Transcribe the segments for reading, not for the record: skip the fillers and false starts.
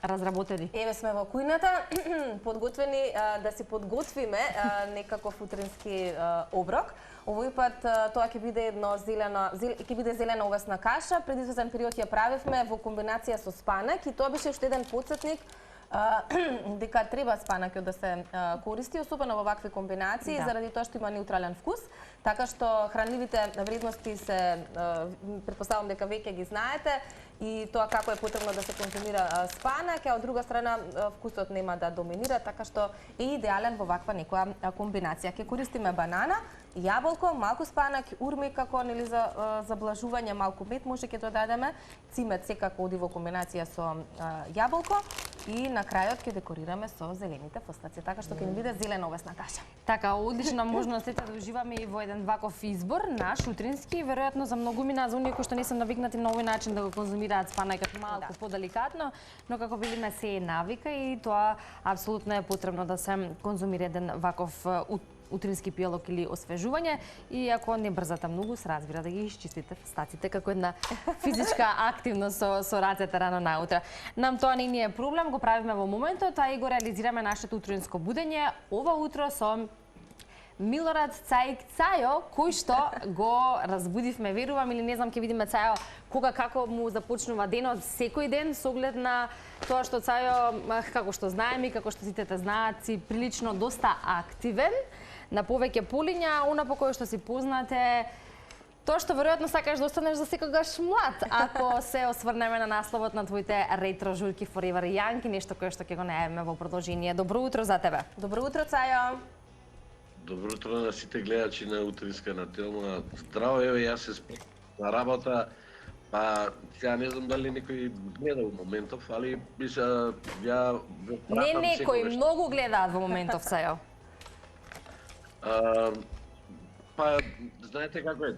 разработени? Еве сме во кујната, подготвени да си подготвиме некаков утрински оброк. Овој пат тоа ќе биде зелена овесна каша. Пред известен период ја правевме во комбинација со спанак и тоа беше уште еден потсетник дека треба спанакот да се користи, особено во вакви комбинации, заради тоа што има неутрален вкус, така што хранливите вредности се претпоставувам дека веќе ги знаете и тоа како е потребно да се конзумира спанак, а од друга страна вкусот нема да доминира, така што е идеален во ваква некоја комбинација. Ќе користиме банана, јаболко, малку спанак, урми како нели за заблажување, малку мед може ќе додадеме, цимет секако оди во комбинација со јаболко и на крајот ќе декорираме со зелените фостаци, така што ќе ни биде зелена овесна каша. Така, одлична можност е да уживаме и во еден ваков избор, наш утрински, веројатно за многумина, за оние кои што не се навикнати на овој начин да го конзумираат спанакот малку подаликатно, но како велиме се е навика и тоа апсолутно е потребно да се конзумира еден ваков утрински пијалок или освежување и ако не брзате многу, се разбира да ги исчистите стаците како една физичка активност со рацете рано наутро. Нам тоа не ни е проблем, го правиме во моментот, а и го реализираме нашето утринско будење ова утро со Милорад Цајк Цајо, кој што го разбудивме, верувам, или не знам, ќе видиме Цајо кога како му започнува денот, секој ден, со оглед на тоа што Цајо, како што знаеме и како што сите знаат, си прилично доста активен, на повеќе полиња, она по кој што си познате, тоа што веројатно сакаш да останеш за секогаш млад, ако се осврнеме на насловот на твоите ретро журки Forever Young и нешто кое што ќе го најавиме во продолжение. Добро утро за тебе. Добро утро, Цајо. Добро утро на сите гледачи на Утринска на Телма. Здраво, еве, јас се спомнам на работа, па сега не знам дали некој гледа во моментов, али ја не некој, многу гледаат во моментов, Цајо. Па, знаете како е,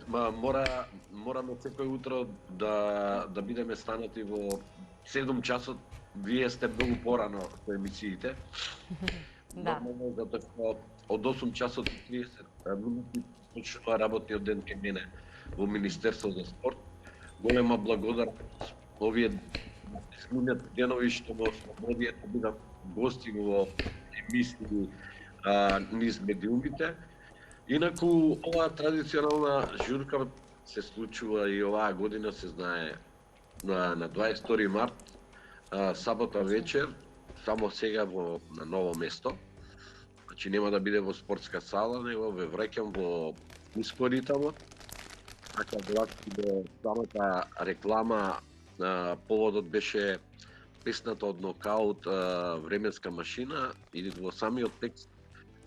мораме секој утро да бидеме станати во 7 часот, вие сте многу порано со емисиите. Да. Нормално, затоа од 8 часот и 30 минути почнува работниот ден кај мене во Министерство за спорт. Голема благодарност овие изминати денови што во слободија да бидам гости во емисии низ медиумите. Инаку, оваа традиционална журка се случува и оваа година, се знае, на 22 март, сабота вечер, само сега на ново место. Значи нема да биде во спортска сала, него ве враќам во Искоритамот. Така долази до самата реклама, поводот беше песната од Нокаут временска машина и во самиот текст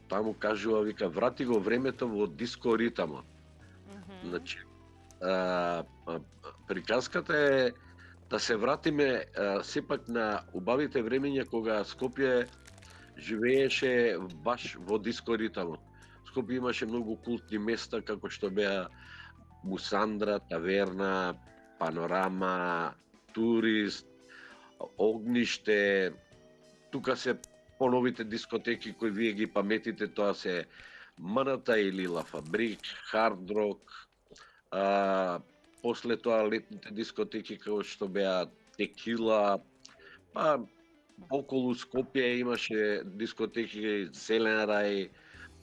таму кажува, вика, врати го времето во диско ритамот. Значи, приказката е да се вратиме сепак на убавите времења кога Скопје живееше баш во диско ритамот. Скопје имаше многу култни места, како што беа Мусандра, Таверна, Панорама, Турист, Огниште. Тука се поновите дискотеки кои вие ги паметите, тоа се Маната или Ла Фабрик, Хард Рок, после тоа летните дискотеки како што беа Текила, па околу Скопје имаше дискотеки Зелен рај,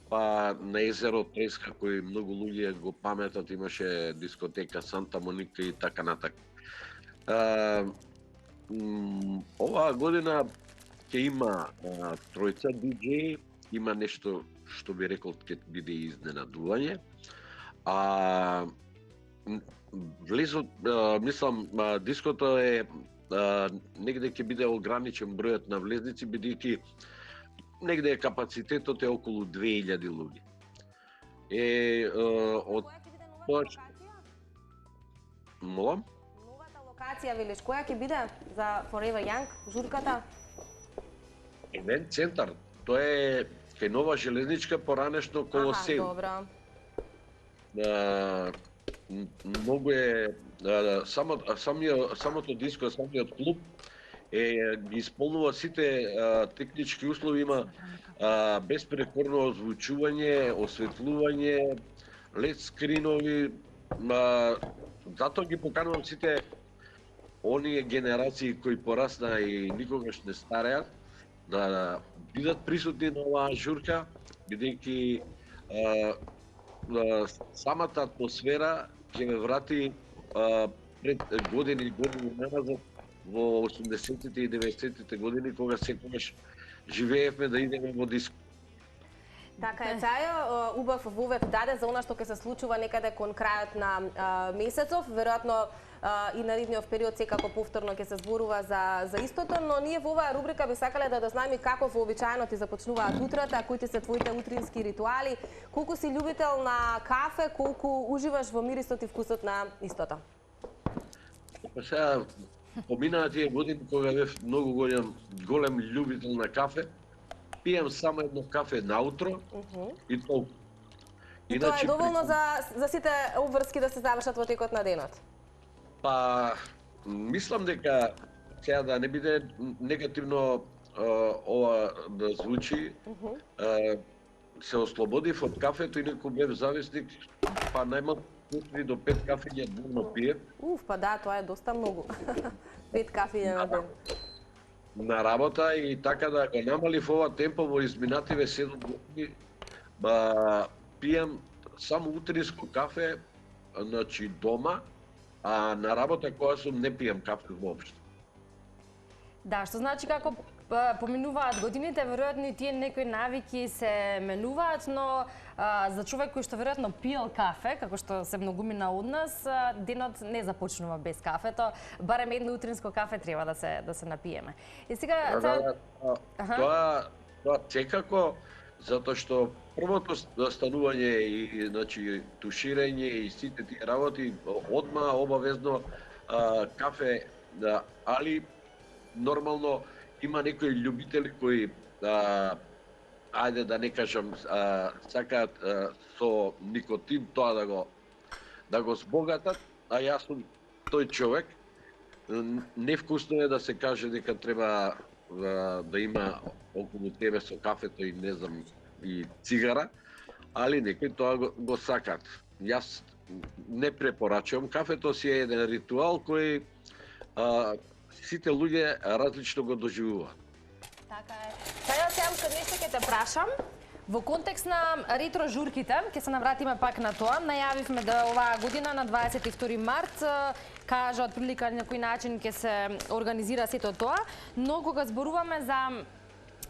па на езеро Треска, кој многу луѓе го паметат, имаше дискотека Санта Моника и така натака. Оваа година ќе има тројца диџеи, има нешто што би рекол ќе биде изненадување. Влезот, мислам, диското е негде ќе биде ограничен бројот на влезници, бидејќи негде капацитетот е околу 2000 луѓе. Од тоа што... Молам? Новата локација, велиш, која ќе биде за Forever Young, журката? Евент центар, тоа е кај нова железничка, поранешно Колосеум. Добро. Многу е самото диско, самиот клуб ги исполнува сите технички услови, има безпрекорно озвучување, осветлување, лед скринови, затоа ги поканувам сите оние генерации кои пораснаа и никогаш не стареат, да бидат присутни на оваа журка, бидејќи самата атмосфера ќе ме врати пред години назад во 80-тите и 90-тите години, кога секогаш живеевме да идеме во диско. Така е, Цајо, убав вовет даде за она што ќе се случува некаде кон крајот на месецов, веројатно и наредниот период секако повторно ќе се зборува за истото, но ние во оваа рубрика би сакале да знаеме како вообичаено ти започнуваат утрата, кои ти се твоите утрински ритуали, колку си љубител на кафе, колку уживаш во мирисот и вкусот на истото. Па сега поминаа тие години кога бев многу голем љубител на кафе. Пијам само едно кафе наутро и толку. И тоа е доволно за сите обврски да се завршат во текот на денот? Па, мислам дека сега да не биде негативно ова да звучи, се ослободив од кафето и некој бев зависник, па најмалку 4 до 5 кафења дневно пиев. Па да, тоа е доста многу. 5 кафења на ден. На работа и така да го намалив ова темпо во изминативе 7 години, пијам само утринско кафе, значи дома, а на работа кога сум не пијам кафе воопшто. Да, што значи како поминуваат годините, веројатно и тие некои навики се менуваат, но за човек кој што веројатно пиел кафе, како што се многумина од нас, денот не започнува без кафето, барем едно утринско кафе треба да се напиеме. И сега тоа секако, затоа што првото станување и значи туширање и сите тие работи одма обавезно кафе, али нормално има некои љубители кои ајде да не кажам сакаат со никотин тоа да го збогатат, а јас сум тој човек. Невкусно е да се каже дека треба да има околу тебе со кафето и не знам и цигара, али некои тоа го сакаат. Јас не препорачувам, кафето си е еден ритуал кој сите луѓе различно го доживуваат. Така е. Сега нешто ќе те прашам. Во контекст на ретро журките, ќе се навратиме пак на тоа. Најавивме да оваа година на 22 март кажа од прилика на кој начин ќе се организира сето тоа, но кога зборуваме за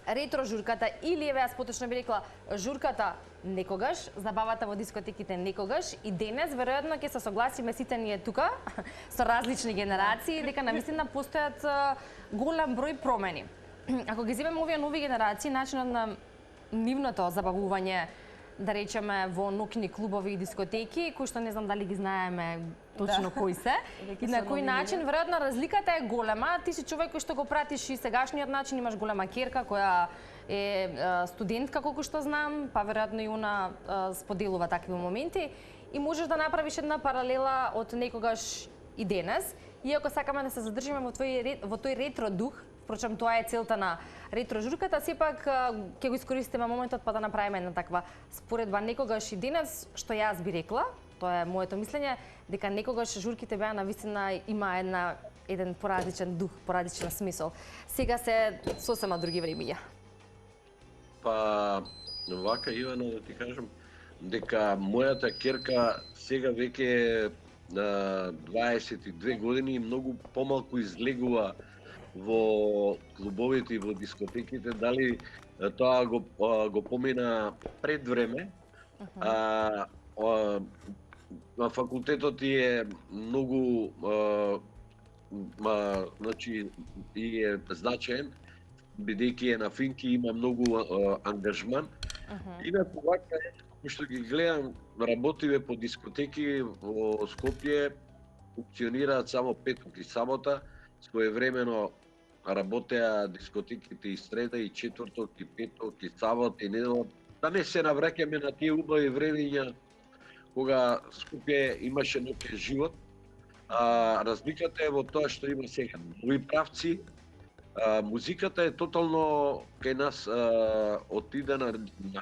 ретро журката или еве јас поточно би рекла журката некогаш, забавата во дискотеките некогаш и денес веројатно ќе се согласиме сите ние тука со различни генерации дека навистина постојат голем број промени. Ако ги земеме овие нови генерации, начинот на нивното забавување, да речеме во ноќни клубови и дискотеки, кои што не знам дали ги знаеме точно кои се, и на кој начин, веројатно разликата е голема. Ти си човек кој што го пратиш и сегашниот начин, имаш голема ќерка која е студентка, колку што знам, па веројатно и она споделува такви моменти и можеш да направиш една паралела од некогаш и денес. Иако сакаме да се задржиме во тој ретро дух, впрочем тоа е целта на ретро журката, сепак ќе го искористиме моментот па да направиме една таква споредба некогаш и денес, што јас би рекла, тоа е моето мислење, дека некогаш журките беа навистина има еден поразличен дух, поразличен смисол. Сега се сосема други времиња. Па, вака Ивана да ти кажам, дека мојата ќерка сега веќе на 22 години и многу помалку излегува во клубовите и во дискотеките, дали тоа го помина пред време. Факултетот е многу значи и е значаен, бидејќи е на финки, има многу ангажман. Инаку вака е, што ги гледам, работиве по дискотеки во Скопје, функционираат само петок и сабота, своевремено работеа дискотеките и среда, и четврток, и петок, и сабот, и недела. Да не се навраќаме на тие убави времиња кога Скопје имаше некој живот. Разликата е во тоа што има сега нови правци. Музиката е тотално кај нас отиде на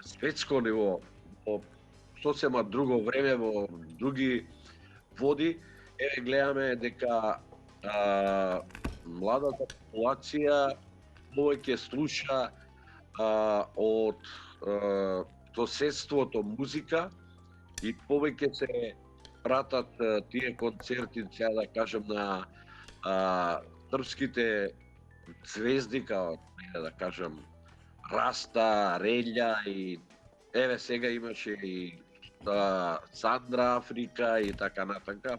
светско ниво, во сосема друго време, во други води. Еве гледаме дека младата популација повеќе слуша од соседството музика и повеќе се пратат тие концерти, сега да кажем, на српските звезди, као да кажем Раста, Релја и еве сега имаше и Сандра Африка и така натака.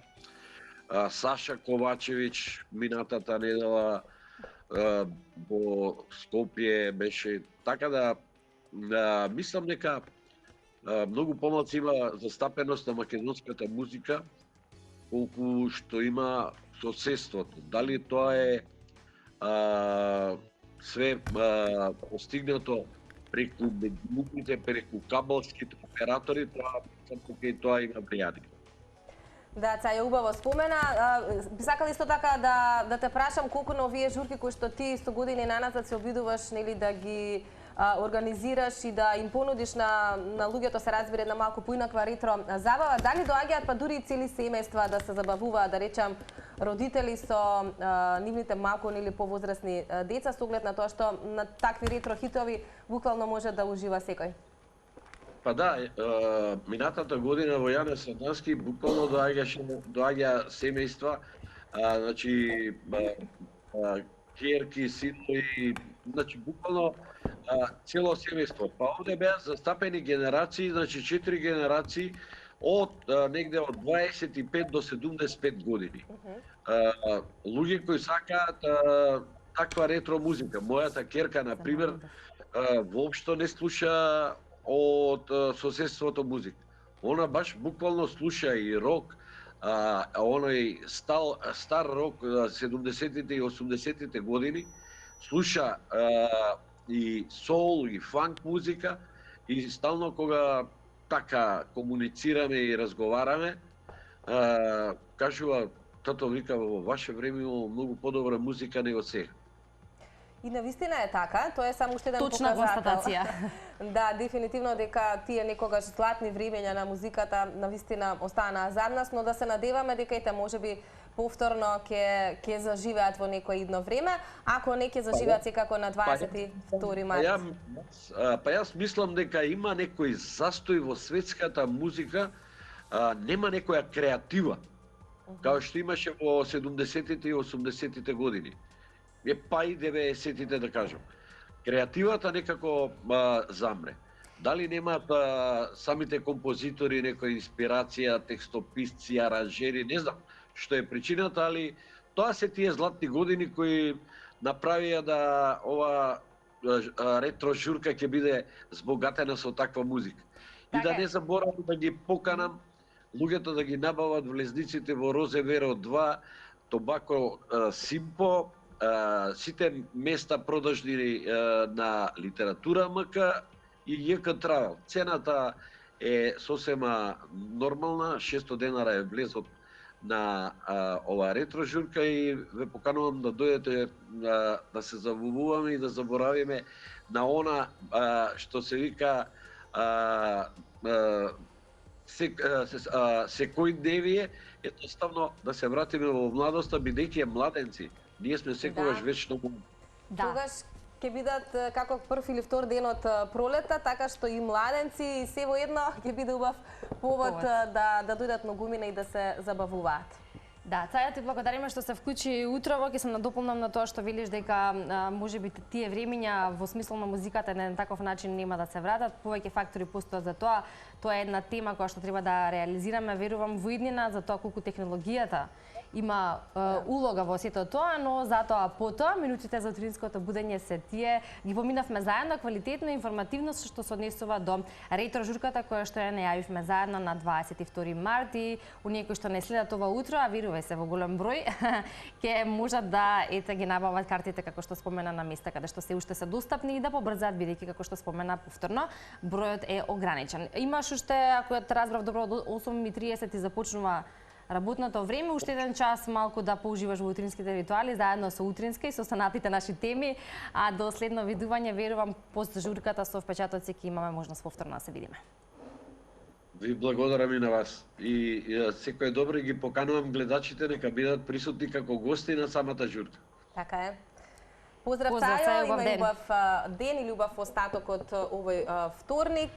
Саша Ковачевич минатата недела во Скопје беше, така да мислам дека многу помалку има застапеност на македонската музика колку што има соседството. Дали тоа е све постигнато преку меѓулупите, преку кабелските оператори, тоа има влијание. Да, Цаја убаво спомена. Би сакала исто така да те прашам колку на овие журки кои што ти 100 години наназад се обидуваш, нели, да ги организираш и да им понудиш на луѓето, се разбира, една малку поинаква ретро забава, дали доаѓаат па дури и цели семејства да се забавуваат, да речам, родители со нивните малку или повозрасни деца, со оглед на тоа што на такви ретро хитови буквално може да ужива секој? Па да, минатата година во Јане Садански буквално доаѓа семејства, значи ќерки, синови, значи буквално цело семејство. Па овде беа застапени генерации, значи 4 генерации од негде од 25 до 75 години. Луѓе кои сакаат таква ретро музика. Мојата ќерка, на пример, воопшто не слуша од соседството музика. Она баш буквално слуша и рок, оној стар рок 70-тите и 80-тите години, слуша и соул и фанк музика, и стално кога така комуницираме и разговараме, кажува, тато вика, во ваше време имало многу подобра музика него сега. И навистина е така, тоа е само уште еден Точна показател. констатација. Да, дефинитивно дека тие некогаш златни времења на музиката навистина останаа зад нас, но да се надеваме дека ете можеби повторно ќе заживеат во некој идно време, ако не ќе заживеат секако на 22 март. Па јас мислам дека има некој застој во светската музика, нема некоја креатива, као што имаше во 70-тите и 80-тите години. Па и 90-тите, да кажем. Креативата некако замре. Дали немаат самите композитори некоја инспирација, текстописци, аранжери, не знам што е причината, али тоа се тие златни години кои направија да ова ретро журка ќе биде збогатена со таква музика. И да не заборавам да ги поканам луѓето да ги набават влезниците во Розеверо 2, Тобако Симпо, сите места продажни на Литература МК и ЈК Травел. Цената е сосема нормална, 600 денара е влезот на ова ретро журка и ве поканувам да дојдете да се забавуваме и да заборавиме на она што се вика секој девие, едноставно да се вратиме во младоста, бидејќи младенци. Ние сме секогаш вечно млади. Тогаш ќе бидат како прв или втор ден од пролета, така што и младенци и се во едно ќе биде убав повод да дојдат многумина и да се забавуваат. Да, Цаја, ти благодариме што се вклучи утрово, ќе се надополнам на тоа што велиш дека можеби тие времиња во смисла на музиката на еден таков начин нема да се вратат, повеќе фактори постојат за тоа. Тоа е една тема која што треба да реализираме, верувам, во иднина, за тоа колку технологијата има улога во сето тоа, но затоа потоа минутите за утринското будење се тие ги поминавме заедно, квалитетно и информативно што се однесува до ретро журката која што ја најавивме заедно на 22 март и оние кои што не следат ова утро, а верувај се во голем број, ќе можат да ги набават картите како што спомена на места каде што се уште се достапни и да побрзаат бидејќи како што спомена повторно, бројот е ограничен. Имаш уште, ако ја разбрав добро, до 8:30 започнува работното време, уште еден час малку да поуживаш во утринските ритуали заедно со утринска и со останатите наши теми, а до следно видување верувам пост журката со впечатоци ќе имаме можност повторно да се видиме. Ви благодарам и на вас. И секој добро и ги поканувам гледачите нека бидат присутни како гости на самата журка. Така е. Поздрав, Поздрав, Цајо, убав има ден. убав ден и љубав остаток од овој вторник.